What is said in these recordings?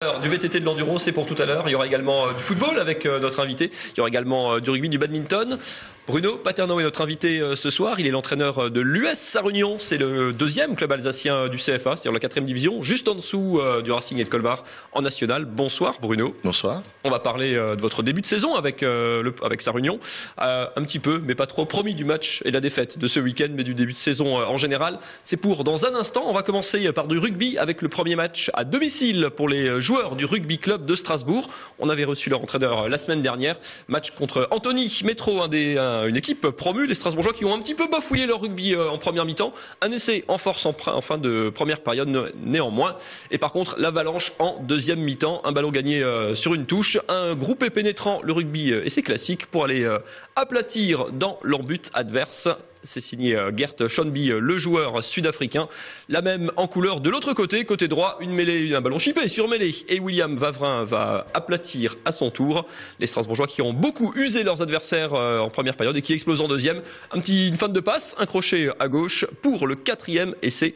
Du VTT de l'enduro, c'est pour tout à l'heure. Il y aura également du football avec notre invité. Il y aura également du rugby, du badminton. Bruno Paterno est notre invité ce soir. Il est l'entraîneur de l'US Sarre-Union. C'est le deuxième club alsacien du CFA, c'est-à-dire la 4e division, juste en dessous du Racing et de Colmar en national. Bonsoir Bruno. Bonsoir. On va parler de votre début de saison avec Sarre-Union. Un petit peu, mais pas trop, promis du match et la défaite de ce week-end, mais du début de saison en général. C'est pour dans un instant. On va commencer par du rugby avec le premier match à domicile pour les joueurs du rugby club de Strasbourg. On avait reçu leur entraîneur la semaine dernière. Match contre Antony Métro, une équipe promue, les Strasbourgeois qui ont un petit peu bafouillé leur rugby en première mi-temps. Un essai en force en fin de première période néanmoins. Et par contre, l'Avalanche en deuxième mi-temps. Un ballon gagné sur une touche. Un groupé pénétrant le rugby et ses classiques pour aller aplatir dans leur but adverse. C'est signé Gert Schonby, le joueur sud-africain. La même en couleur de l'autre côté, côté droit, une mêlée, un ballon chippé sur mêlée. Et William Vavrin va aplatir à son tour. Les Strasbourgeois qui ont beaucoup usé leurs adversaires en première période et qui explosent en deuxième. Une fin de passe, un crochet à gauche pour le 4e essai.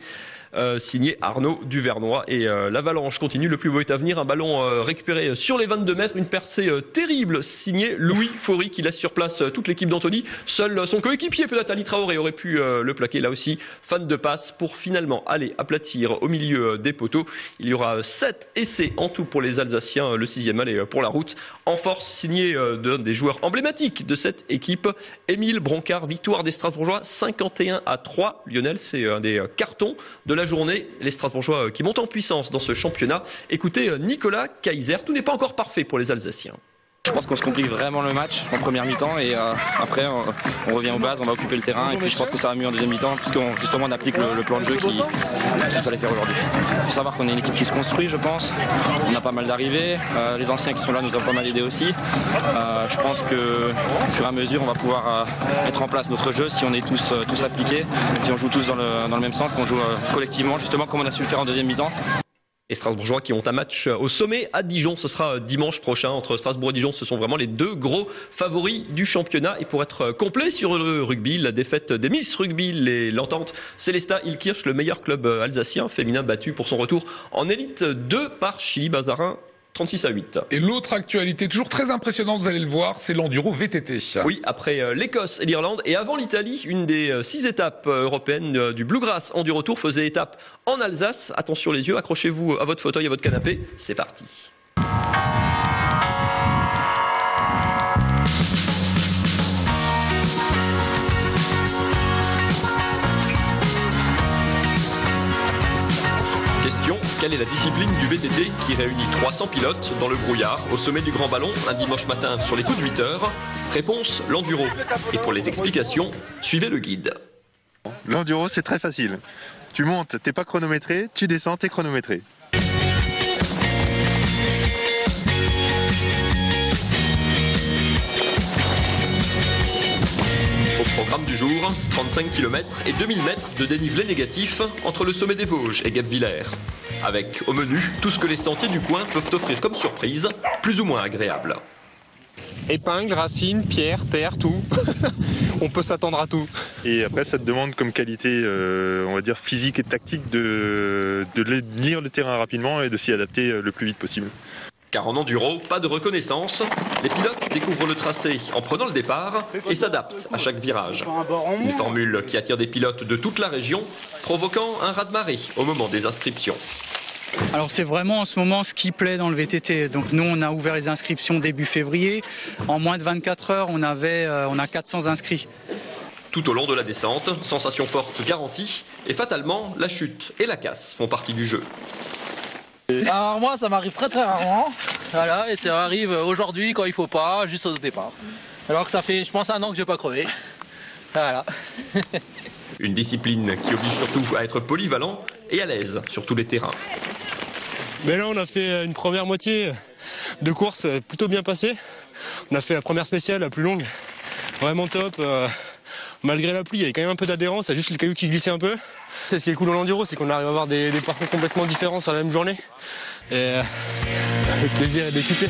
Signé Arnaud Duvernois et l'Avalanche continue, le plus beau est à venir, un ballon récupéré sur les 22 mètres, une percée terrible signé Louis Faury qui laisse sur place toute l'équipe d'Antony. Seul son coéquipier peut-être Ali Traoré aurait pu le plaquer là aussi. Fan de passe pour finalement aller aplatir au milieu des poteaux. Il y aura 7 essais en tout pour les Alsaciens, le 6e aller pour la route. En force signé d'un des joueurs emblématiques de cette équipe, Émile Broncard, victoire des Strasbourgeois 51-3. Lionel, c'est un des cartons de la journée, les Strasbourgeois qui montent en puissance dans ce championnat. Écoutez Nicolas Kaiser, tout n'est pas encore parfait pour les Alsaciens. Je pense qu'on se complique vraiment le match en première mi-temps et après on revient aux bases, on va occuper le terrain et puis je pense que ça va mieux en deuxième mi-temps puisqu'on justement on applique le plan de jeu qu'il fallait faire aujourd'hui. Il faut savoir qu'on est une équipe qui se construit, je pense. On a pas mal d'arrivées, les anciens qui sont là nous ont pas mal aidé aussi. Je pense que au fur et à mesure on va pouvoir mettre en place notre jeu si on est tous appliqués, si on joue tous dans le même sens, qu'on joue collectivement justement comme on a su le faire en deuxième mi-temps. Les Strasbourgeois qui ont un match au sommet à Dijon, ce sera dimanche prochain entre Strasbourg et Dijon, ce sont vraiment les deux gros favoris du championnat. Et pour être complet sur le rugby, la défaite des Miss Rugby, l'entente Célesta Ilkirch, le meilleur club alsacien féminin battu pour son retour en élite 2 par Chili-Bazarin. 36-8. Et l'autre actualité, toujours très impressionnante, vous allez le voir, c'est l'enduro VTT. Oui, après l'Écosse et l'Irlande, et avant l'Italie, une des 6 étapes européennes du Bluegrass Enduro Tour faisait étape en Alsace. Attention les yeux, accrochez-vous à votre fauteuil, à votre canapé, c'est parti. Question, quelle est la discipline du VTT qui réunit 300 pilotes dans le brouillard au sommet du Grand Ballon un dimanche matin sur les coups de 8 heures? Réponse, l'enduro. Et pour les explications, suivez le guide. L'enduro, c'est très facile. Tu montes, t'es pas chronométré, tu descends, t'es chronométré. Au programme du jour, 35 km et 2000 mètres de dénivelé négatif entre le sommet des Vosges et Guebwiller. Avec au menu tout ce que les sentiers du coin peuvent offrir comme surprise, plus ou moins agréable. Épingles, racines, pierres, terre, tout. On peut s'attendre à tout. Et après, ça te demande comme qualité, on va dire, physique et tactique de lire le terrain rapidement et de s'y adapter le plus vite possible. Car en enduro, pas de reconnaissance, les pilotes découvrent le tracé en prenant le départ et s'adaptent à chaque virage. Une formule qui attire des pilotes de toute la région, provoquant un raz-de-marée au moment des inscriptions. Alors c'est vraiment en ce moment ce qui plaît dans le VTT. Donc nous on a ouvert les inscriptions début février. En moins de 24 heures on a 400 inscrits. Tout au long de la descente, sensation forte garantie et fatalement la chute et la casse font partie du jeu. Alors moi ça m'arrive très rarement, voilà, et ça arrive aujourd'hui quand il faut pas, juste au départ. Alors que ça fait je pense 1 an que j'ai pas crevé. Voilà. Une discipline qui oblige surtout à être polyvalent et à l'aise sur tous les terrains. Mais là on a fait une première moitié de course plutôt bien passée. On a fait la première spéciale, la plus longue, vraiment top. Malgré la pluie, il y avait quand même un peu d'adhérence, il y a juste les cailloux qui glissaient un peu. C'est ce qui est cool dans l'enduro, c'est qu'on arrive à avoir des parcours complètement différents sur la même journée. Et le plaisir est décuplé.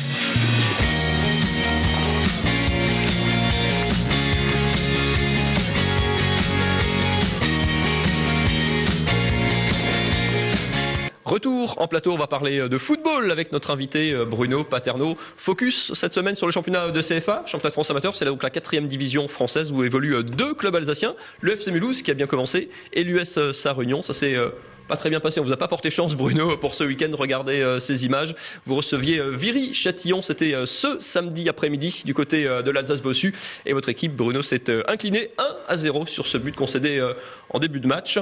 Retour en plateau, on va parler de football avec notre invité Bruno Paterno. Focus cette semaine sur le championnat de CFA, championnat de France amateur, c'est donc la 4e division française où évoluent 2 clubs alsaciens, le FC Mulhouse qui a bien commencé et l'US Sarre-Union. Ça s'est pas très bien passé, on vous a pas porté chance Bruno pour ce week-end, regardez ces images. Vous receviez Viry-Châtillon, c'était ce samedi après-midi du côté de l'Alsace-Bossu et votre équipe Bruno s'est inclinée 1-0 sur ce but concédé en début de match.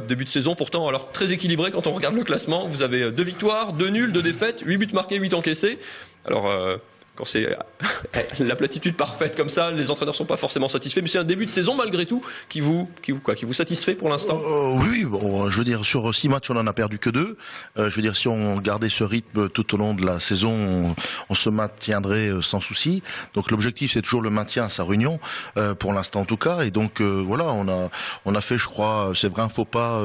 Début de saison pourtant alors très équilibré quand on regarde le classement. Vous avez 2 victoires, 2 nuls, 2 défaites, 8 buts marqués, 8 encaissés. Alors quand c'est la platitude parfaite comme ça, les entraîneurs sont pas forcément satisfaits, mais c'est un début de saison malgré tout qui vous satisfait pour l'instant. Oui, bon, je veux dire sur 6 matchs on en a perdu que 2. Je veux dire si on gardait ce rythme tout au long de la saison, on se maintiendrait sans souci. Donc l'objectif c'est toujours le maintien à Sarre-Union pour l'instant en tout cas. Et donc voilà, on a fait, je crois, c'est vrai un faux pas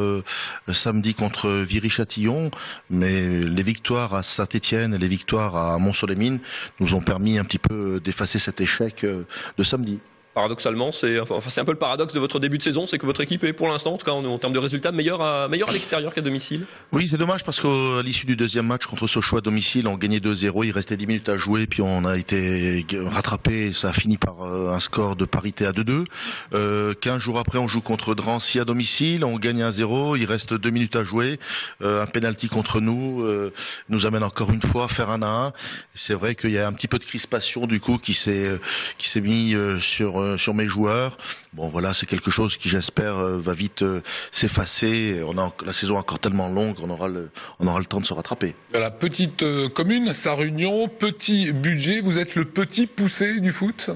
samedi contre Viry-Châtillon, mais les victoires à Saint-Étienne et les victoires à Mont-Soleil-Mines nous ont permis un petit peu d'effacer cet échec de samedi. Paradoxalement, c'est un peu le paradoxe de votre début de saison, c'est que votre équipe est pour l'instant, en tout cas en termes de résultats, meilleure à l'extérieur qu'à domicile. Oui, c'est dommage parce qu'à l'issue du 2e match contre Sochaux à domicile, on gagnait 2-0, il restait 10 minutes à jouer, puis on a été rattrapé, ça a fini par un score de parité à 2-2. 15 jours après, on joue contre Drancy à domicile, on gagne 1-0, il reste 2 minutes à jouer, un penalty contre nous amène encore une fois à faire 1-1. C'est vrai qu'il y a un petit peu de crispation du coup qui s'est mis sur mes joueurs. Bon voilà, c'est quelque chose qui j'espère va vite s'effacer. La saison est encore tellement longue, on aura le temps de se rattraper. La petite commune, Sarre-Union, petit budget, vous êtes le petit poussé du foot ?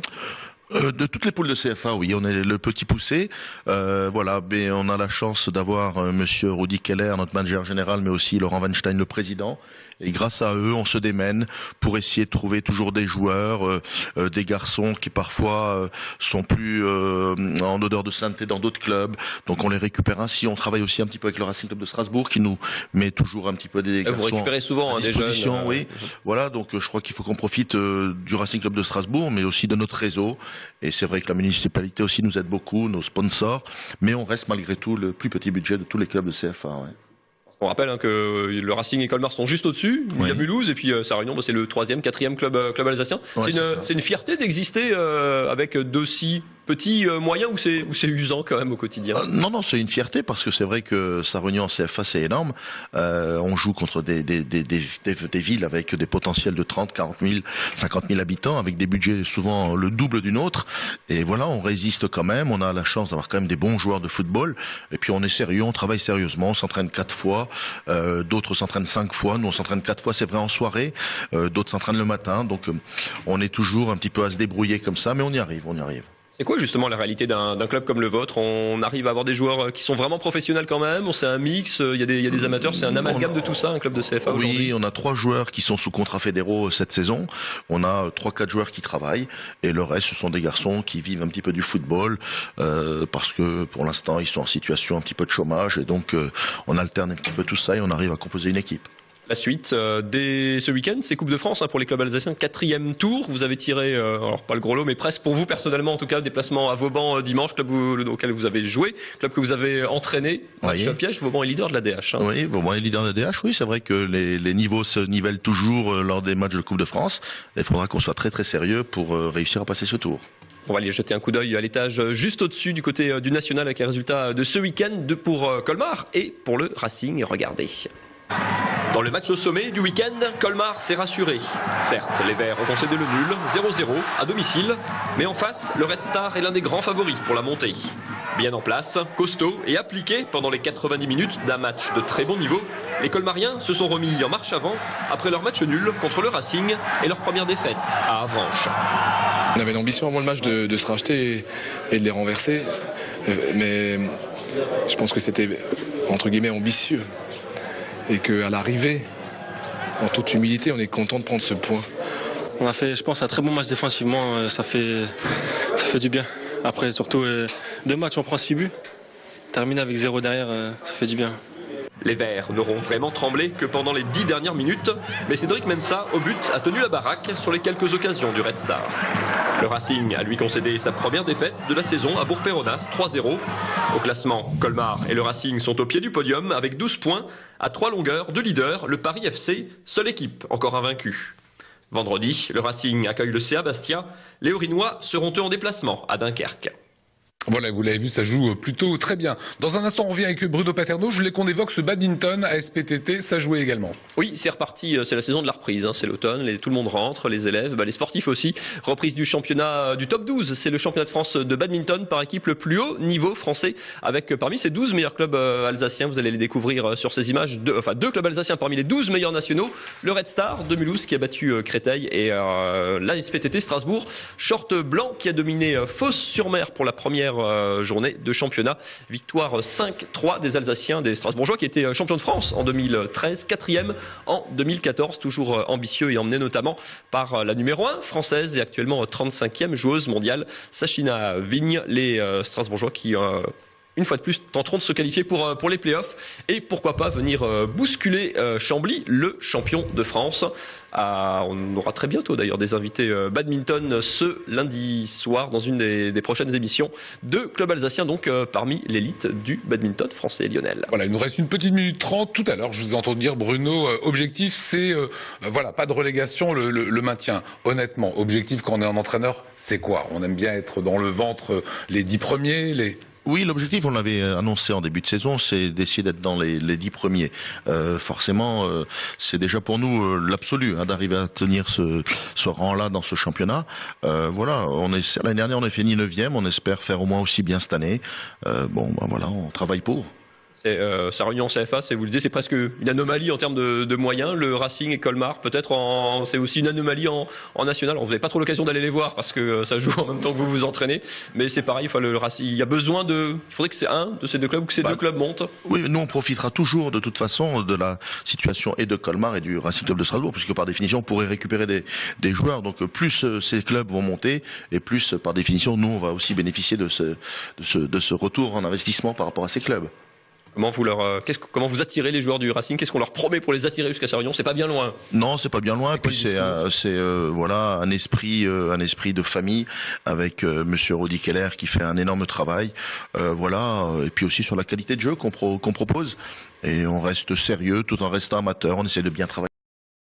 De toutes les poules de CFA, oui, on est le petit poussé. Voilà, mais on a la chance d'avoir Monsieur Rudi Keller, notre manager général, mais aussi Laurent Weinstein, le président. Et grâce à eux, on se démène pour essayer de trouver toujours des joueurs, des garçons qui parfois sont plus en odeur de sainteté dans d'autres clubs. Donc on les récupère ainsi. On travaille aussi un petit peu avec le Racing Club de Strasbourg qui nous met toujours un petit peu des garçons. Vous récupérez souvent des jeunes. Oui. Voilà, donc je crois qu'il faut qu'on profite du Racing Club de Strasbourg, mais aussi de notre réseau. Et c'est vrai que la municipalité aussi nous aide beaucoup, nos sponsors. Mais on reste malgré tout le plus petit budget de tous les clubs de CFA. Ouais. On rappelle que le Racing et Colmar sont juste au-dessus. Il y a Mulhouse et puis Sarre-Union, c'est le 3e, 4e club alsacien. Ouais, c'est une fierté d'exister avec 2 si petits moyens ou c'est usant quand même au quotidien. Non, c'est une fierté parce que c'est vrai que Sarre-Union en CFA c'est énorme. On joue contre des villes avec des potentiels de 30, 40 000, 50 000 habitants avec des budgets souvent le double d'une autre. Et voilà, on résiste quand même. On a la chance d'avoir quand même des bons joueurs de football. Et puis on est sérieux, on travaille sérieusement. On s'entraîne 4 fois. D'autres s'entraînent 5 fois. Nous on s'entraîne 4 fois, c'est vrai, en soirée. D'autres s'entraînent le matin. Donc on est toujours un petit peu à se débrouiller comme ça, mais on y arrive. C'est quoi justement la réalité d'un club comme le vôtre ? On arrive à avoir des joueurs qui sont vraiment professionnels quand même, c'est un mix, il y a des amateurs, c'est un amalgame de tout ça, un club de CFA aujourd'hui. Oui, on a 3 joueurs qui sont sous contrat fédéraux cette saison, on a 3-4 joueurs qui travaillent, et le reste ce sont des garçons qui vivent un petit peu du football, parce que pour l'instant ils sont en situation un petit peu de chômage, et donc on alterne un petit peu tout ça et on arrive à composer une équipe. La suite, dès ce week-end, c'est Coupe de France pour les clubs alsaciens, 4e tour. Vous avez tiré, alors pas le gros lot, mais presque pour vous personnellement en tout cas, déplacement à Vauban dimanche, club auquel vous avez joué, club que vous avez entraîné. Match piège, Vauban est leader de la DH. Oui, Vauban est leader de la DH, oui, c'est vrai que les niveaux se nivellent toujours lors des matchs de Coupe de France. Il faudra qu'on soit très très sérieux pour réussir à passer ce tour. On va aller jeter un coup d'œil à l'étage juste au-dessus du côté du National avec les résultats de ce week-end pour Colmar et pour le Racing. Regardez. Dans le match au sommet du week-end, Colmar s'est rassuré. Certes, les Verts ont concédé le nul, 0-0, à domicile, mais en face, le Red Star est l'un des grands favoris pour la montée. Bien en place, costaud et appliqué pendant les 90 minutes d'un match de très bon niveau, les Colmariens se sont remis en marche avant après leur match nul contre le Racing et leur première défaite à Avranches. On avait l'ambition avant le match de se racheter et de les renverser, mais je pense que c'était entre guillemets ambitieux. Et qu'à l'arrivée, en toute humilité, on est content de prendre ce point. On a fait, je pense, un très bon match défensivement, ça fait du bien. Après, surtout, 2 matchs, on prend 6 buts. Terminer avec 0 derrière, ça fait du bien. Les Verts n'auront vraiment tremblé que pendant les 10 dernières minutes, mais Cédric Mensah, au but, a tenu la baraque sur les quelques occasions du Red Star. Le Racing a lui concédé sa première défaite de la saison à Bourg-Péronnas, 3-0. Au classement, Colmar et le Racing sont au pied du podium avec 12 points à 3 longueurs de leader. Le Paris FC, seule équipe encore invaincue. Vendredi, le Racing accueille le CA Bastia. Les Orinois seront eux en déplacement à Dunkerque. Voilà, vous l'avez vu, ça joue plutôt très bien. Dans un instant, on revient avec Bruno Paterno. Je voulais qu'on évoque ce badminton à SPTT, ça jouait également. Oui, c'est reparti, c'est la saison de la reprise, c'est l'automne, tout le monde rentre, les élèves, les sportifs aussi. Reprise du championnat du top 12, c'est le championnat de France de badminton par équipe le plus haut niveau français, avec parmi ces 12 meilleurs clubs alsaciens, vous allez les découvrir sur ces images, deux clubs alsaciens parmi les 12 meilleurs nationaux, le Red Star de Mulhouse qui a battu Créteil et la SPTT Strasbourg, short blanc qui a dominé Fos-sur-Mer pour la première journée de championnat. Victoire 5-3 des Alsaciens, des Strasbourgeois qui étaient champions de France en 2013, 4e en 2014, toujours ambitieux et emmené notamment par la numéro 1 française et actuellement 35e joueuse mondiale, Sachina Vigne, les Strasbourgeois qui une fois de plus, tenteront de se qualifier pour les playoffs et pourquoi pas venir bousculer Chambly, le champion de France. On aura très bientôt d'ailleurs des invités badminton ce lundi soir dans une des prochaines émissions de Club Alsacien, donc parmi l'élite du badminton français et lyonnais. Voilà, il nous reste une petite minute 30. Tout à l'heure, je vous ai entendu dire, Bruno, objectif, c'est voilà, pas de relégation, le maintien. Honnêtement, objectif quand on est un entraîneur, c'est quoi? On aime bien être dans le ventre les 10 premiers, Oui, l'objectif, on l'avait annoncé en début de saison, c'est d'essayer d'être dans les 10 premiers. Forcément, c'est déjà pour nous l'absolu d'arriver à tenir ce rang-là dans ce championnat. Voilà, l'année dernière, on a fini 9e, on espère faire au moins aussi bien cette année. Voilà, on travaille pour. Sa réunion en CFA, vous le disiez, c'est presque une anomalie en termes de moyens. Le Racing et Colmar, peut-être, c'est aussi une anomalie en national. On n'avait pas trop l'occasion d'aller les voir parce que ça joue en même temps que vous vous entraînez. Mais c'est pareil, le Racing, il y a besoin il faudrait que c'est un de ces deux clubs ou que ces deux clubs montent. Oui, nous on profitera toujours de toute façon de la situation et de Colmar et du Racing Club de Strasbourg, puisque par définition on pourrait récupérer des joueurs. Donc plus ces clubs vont monter et plus par définition nous on va aussi bénéficier de ce retour en investissement par rapport à ces clubs. Comment vous attirez les joueurs du Racing? Qu'est-ce qu'on leur promet pour les attirer jusqu'à sa réunion? C'est pas bien loin. Non, c'est pas bien loin. Puis c'est voilà un esprit de famille avec Monsieur Rudi Keller qui fait un énorme travail. Voilà. Et puis aussi sur la qualité de jeu qu'on propose. Et on reste sérieux tout en restant amateur. On essaie de bien travailler.